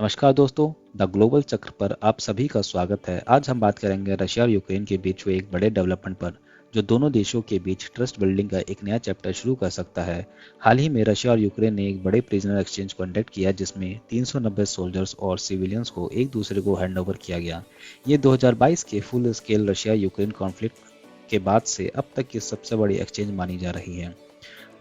नमस्कार दोस्तों, the global चक्र पर आप सभी का स्वागत है। आज हम बात करेंगे रशिया और यूक्रेन के बीच हुए एक बड़े डेवलपमेंट पर, जो दोनों देशों के बीच ट्रस्ट बिल्डिंग का एक नया चैप्टर शुरू कर सकता है। हाल ही में रशिया और यूक्रेन ने एक बड़े प्रिजनर एक्सचेंज कंडक्ट किया, जिसमें 390 सोल्जर्स और सिविलियंस को एक दूसरे को हैंडओवर किया गया। ये 2022 के full scale Russia Ukraine conflict के बाद से अब तक की सबसे बड़ी एक्सचेंज मानी जा रही है।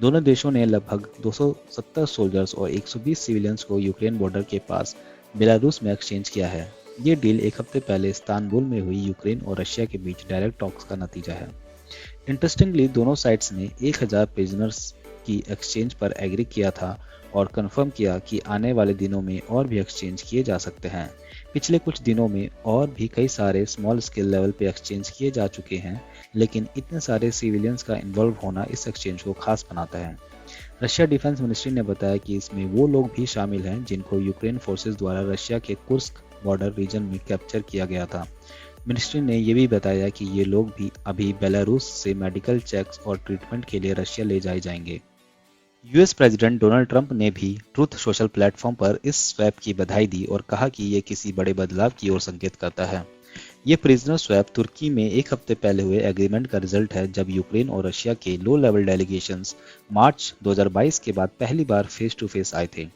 दोनों देशों ने लगभग 270 सोल्जर्स और 120 सिविलियंस को यूक्रेन बॉर्डर के पास बेलारूस में एक्सचेंज किया है। ये डील एक हफ्ते पहले इस्तांबुल में हुई यूक्रेन और रशिया के बीच डायरेक्ट टॉक्स का नतीजा है। इंटरेस्टिंगली, दोनों साइड्स ने 1000 प्रिजनर्स की एक्सचेंज पर एग्री किया था और कंफर्म किया कि आने वाले दिनों में और भी एक्सचेंज किए जा सकते हैं। पिछले कुछ दिनों में और भी कई सारे स्मॉल स्केल लेवल पे एक्सचेंज किए जा चुके हैं, लेकिन इतने सारे सिविलियंस का इन्वॉल्व होना इस एक्सचेंज को खास बनाता है। रशिया डिफेंस मिनिस्ट्री ने बताया कि इसमें वो लोग भी शामिल हैं जिनको यूक्रेन फोर्सेस द्वारा रशिया के कुर्स्क बॉर्डर रीजन में कैप्चर किया गया था। मिनिस्ट्री ने यह भी बताया कि ये लोग भी अभी बेलारूस से मेडिकल चेक्स और ट्रीटमेंट के लिए रशिया ले जाए जाएंगे। यूएस प्रेसिडेंट डोनाल्ड ट्रंप ने भी ट्रूथ सोशल प्लेटफॉर्म पर इस स्वैप की बधाई दी और कहा कि ये किसी बड़े बदलाव की ओर संकेत करता है। ये प्रिजनर स्वैप तुर्की में एक हफ्ते पहले हुए एग्रीमेंट का रिजल्ट है, जब यूक्रेन और रशिया के लो लेवल डेलीगेशंस मार्च 2022 के बाद पहली बार फेस टू फेस आए थे।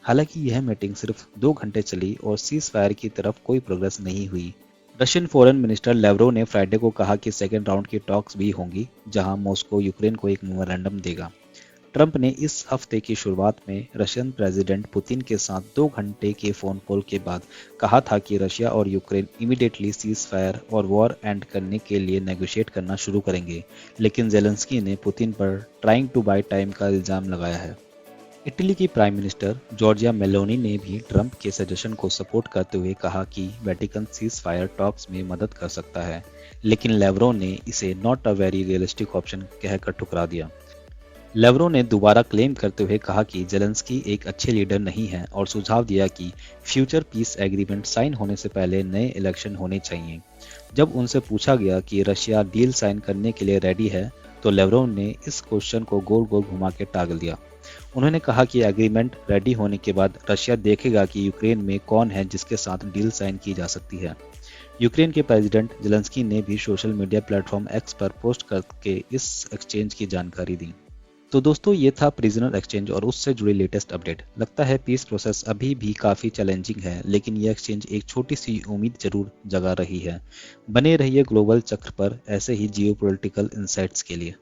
हालांकि यह मीटिंग सिर्फ 2 घंटे चली और सीज फायर की तरफ कोई प्रोग्रेस नहीं हुई। रशियन फॉरेन मिनिस्टर लेवरोव ने फ्राइडे को कहा कि सेकेंड राउंड की टॉक्स भी होंगी, जहां मॉस्को यूक्रेन को एक मेमोरेंडम देगा। ट्रंप ने इस हफ्ते की शुरुआत में रशियन प्रेसिडेंट पुतिन के साथ 2 घंटे के फोन कॉल के बाद कहा था कि रशिया और यूक्रेन इमीडिएटली सीज फायर और वॉर एंड करने के लिए नेगोशिएट करना शुरू करेंगे, लेकिन जेलेंस्की ने पुतिन पर ट्राइंग टू बाय टाइम का इल्जाम लगाया है। इटली की प्राइम मिनिस्टर जॉर्जिया मेलोनी ने भी ट्रंप के सजेशन को सपोर्ट करते हुए कहा कि वेटिकन सीज फायर टॉक्स में मदद कर सकता है, लेकिन लेवरोव ने इसे not a very realistic option कहकर ठुकरा दिया। लेवरोव ने दोबारा क्लेम करते हुए कहा कि जेलेंस्की एक अच्छे लीडर नहीं है और सुझाव दिया कि फ्यूचर पीस एग्रीमेंट साइन होने से पहले नए इलेक्शन होने चाहिए। जब उनसे पूछा गया कि रशिया डील साइन करने के लिए रेडी है, तो लेवरोव ने इस क्वेश्चन को गोल गोल घुमा के टाल दिया। उन्होंने कहा कि एग्रीमेंट रेडी होने के बाद रशिया देखेगा कि यूक्रेन में कौन है जिसके साथ डील साइन की जा सकती है। यूक्रेन के प्रेसिडेंट जेलेंस्की ने भी सोशल मीडिया प्लेटफॉर्म एक्स पर पोस्ट करके इस एक्सचेंज की जानकारी दी। तो दोस्तों, ये था प्रिजनर एक्सचेंज और उससे जुड़ी लेटेस्ट अपडेट। लगता है पीस प्रोसेस अभी भी काफ़ी चैलेंजिंग है, लेकिन यह एक्सचेंज एक छोटी सी उम्मीद जरूर जगा रही है। बने रहिए ग्लोबल चक्र पर ऐसे ही जियोपॉलिटिकल इनसाइट्स के लिए।